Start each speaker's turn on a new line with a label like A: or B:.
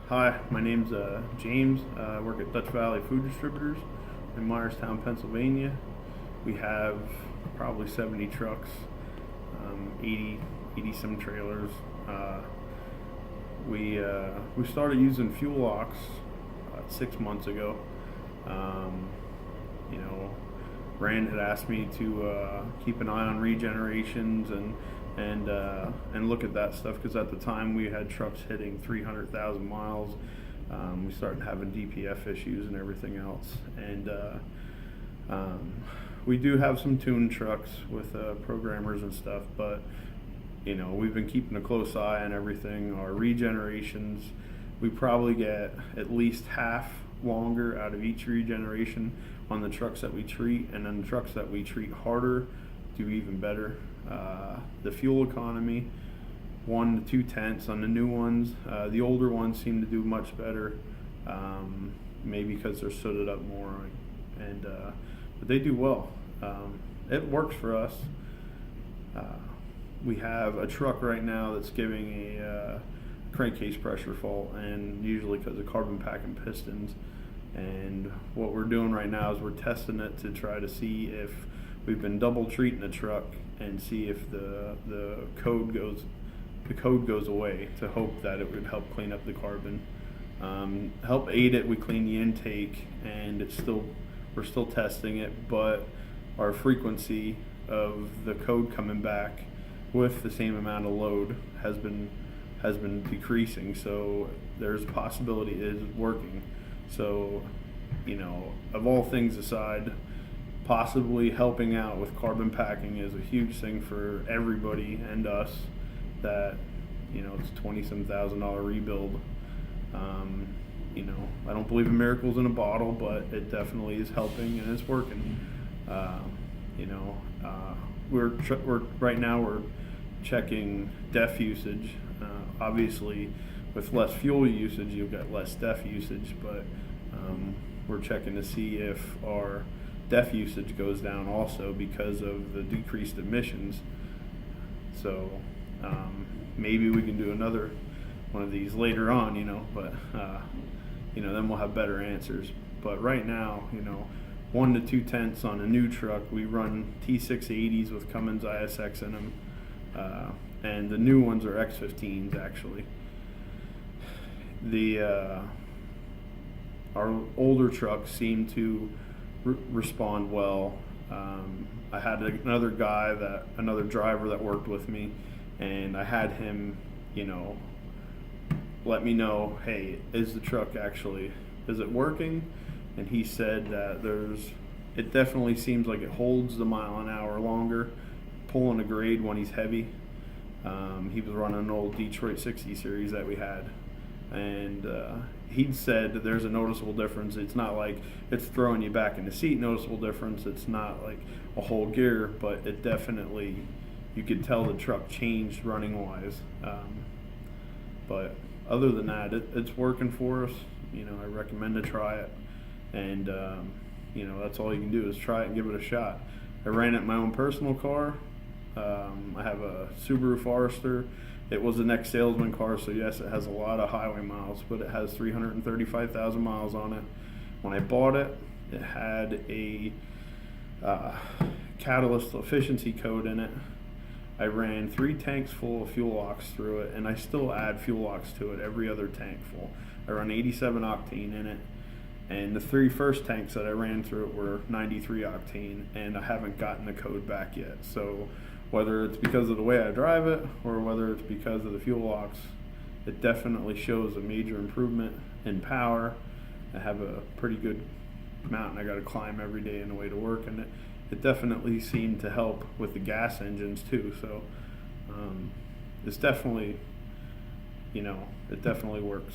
A: Hi, my name's James. I work at Dutch Valley Food Distributors in Myerstown, Pennsylvania. We have probably 70 trucks, 80 some trailers. We started using 𝗘𝗥𝗨𝗖𝗞𝗜𝗡𝗚 6 months ago. You know, Rand had asked me to keep an eye on regenerations and look at that stuff, because at the time we had trucks hitting 300,000 miles. We started having DPF issues and everything else, and we do have some tuned trucks with programmers and stuff, but you know, we've been keeping a close eye on everything. Our regenerations, we probably get at least half longer out of each regeneration on the trucks that we treat, and then the trucks that we treat harder do even better. The fuel economy, 1 to 2 tenths on the new ones. The older ones seem to do much better, maybe because they're sooted up more, and but they do well. It works for us. We have a truck right now that's giving a crankcase pressure fault, and usually because of carbon packing pistons. And what we're doing right now is we're testing it to try to see if we've been double treating the truck and see if the code goes away, to hope that it would help clean up the carbon, help aid it. We clean the intake, and we're still testing it, but our frequency of the code coming back with the same amount of load has been decreasing. So there's a possibility it is working. So, you know, of all things aside, possibly helping out with carbon packing is a huge thing for everybody and us. That, you know, it's $20-some thousand rebuild. You know, I don't believe in miracles in a bottle, but it definitely is helping and it's working. You know, we're right now we're checking DEF usage. Obviously, with less fuel usage, you'll get less DEF usage, but we're checking to see if our DEF usage goes down also because of the decreased emissions. So maybe we can do another one of these later on, you know, but you know, then we'll have better answers. But right now, you know, 1 to 2 tenths on a new truck. We run T680s with Cummins ISX in them, and the new ones are X15s actually. Our older trucks seem to respond well. I had another driver that worked with me, and I had him, you know, let me know, hey, is it working? And he said that it definitely seems like it holds the mile an hour longer, pulling a grade when he's heavy. He was running an old Detroit 60 series that we had, and he said that there's a noticeable difference. It's not like it's throwing you back in the seat, noticeable difference. It's not like a whole gear, but it definitely, you could tell the truck changed running wise. But other than that, it's working for us. You know, I recommend to try it, and you know, that's all you can do is try it and give it a shot. I ran it in my own personal car. I have a Subaru Forester. It was the next salesman car, so yes, it has a lot of highway miles, but it has 335,000 miles on it. When I bought it, it had a catalyst efficiency code in it. I ran 3 tanks full of 𝗘𝗥𝗨𝗖𝗞𝗜𝗡𝗚 through it, and I still add 𝗘𝗥𝗨𝗖𝗞𝗜𝗡𝗚 to it every other tank full. I run 87 octane in it, and the 3 first tanks that I ran through it were 93 octane, and I haven't gotten the code back yet. So whether it's because of the way I drive it or whether it's because of the 𝗘𝗥𝗨𝗖𝗞𝗡𝗚, it definitely shows a major improvement in power. I have a pretty good mountain I got to climb every day on the way to work, and it definitely seemed to help with the gas engines too. So it's definitely, you know, it definitely works.